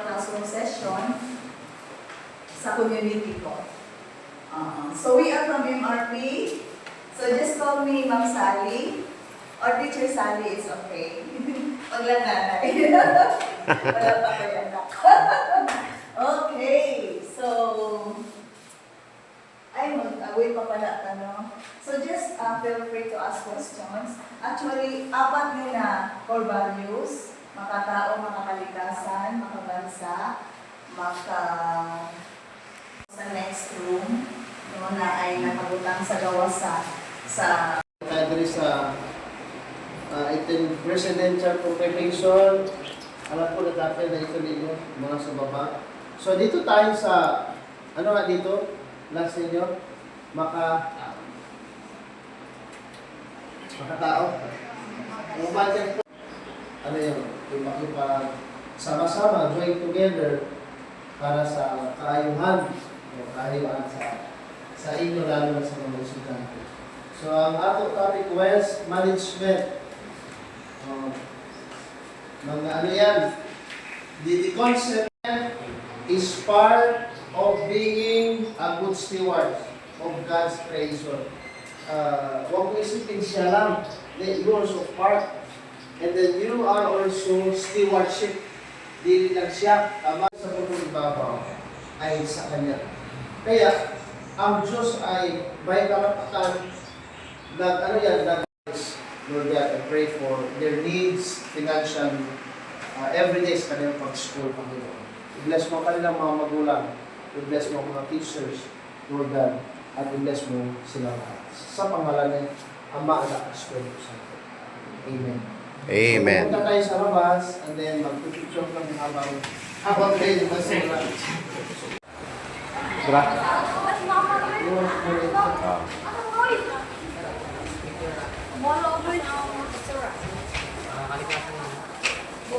classroom session sa community ko. So we are from MRP. So just call me Ma'am Sally or Teacher Sally is okay. Wag lang nanay. Wala pa ko yan. Okay, so ay mag-away pa pala ano. So just feel free to ask questions. Actually, apat yun na core values: makatao, makakalikasan, makabansa, sa next room, no, na ay nakabutang sa gawa sa Kadri sa itin presidential proclamation. Alam ko na dati na ito ninyo, mga sa baba. So dito tayo sa, ano nga dito, last ninyo, makatao. Ano yun, sama-sama, join together para sa kaayuhan, kaayuhan sa inyo, lalo na sa mga estudyante. So, ang ato topic was management. Mga ano yan, the concept is part of being a good steward of God's creation. Huwag mo isipin siya lang, that you are also part, and then you are also stewardship. Dili lang siya, tama sa putong ibabaw ay sa Kanya. Kaya, ang Diyos ay may karapatan Lord God, I pray for their needs, financial, every day sa kanilang pag-school, Panginoon. I-bless mo kanilang mga magulang, i-bless mo mga teachers, Lord God, at i-bless mo sila lahat. Sa pangalan ng Ama, Anak, at Espiritu Santo. Amen. Amen. So, pumunta tayo sa labas, and then mag-picture lang habang kayo yung masura. Tara.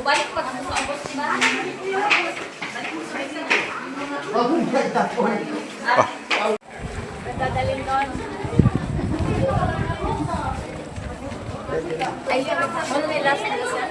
Balik pa sa abot si ba? Dadalhin doon. Ayun, ano may last na siya?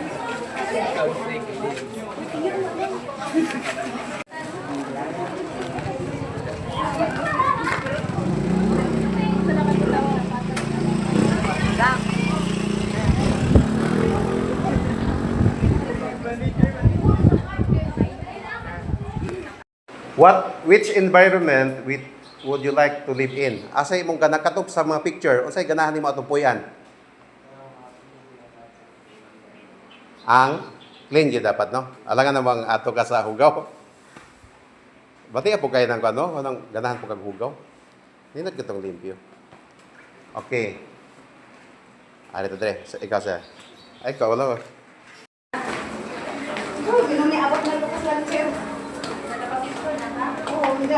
Which environment would you like to live in? Asay mong ganakatop sa mga picture, o say ganahan nimo atupuyan? Ang clean gyud dapat, no? Alangan namang ato ka sa hugaw. Bati po kayo ng ano? Anong ganahan po kag hugaw? Ninot kitong limpyo. Okay. Ari to dre, ikaw sir. Ay, ikaw wala. Ginuni abot na lukas lang chair. Oo, hindi.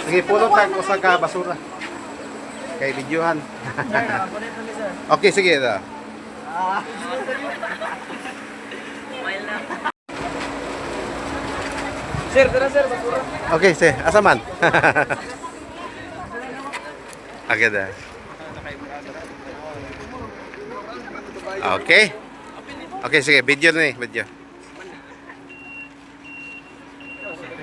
Sige, pulot tag usa ka basura. Kay videohan. Okay, sige da. Sir, tara sir, basura. Okay, sige. Asa man? Okay da. Okay. Okay, sige. Video na eh. Video.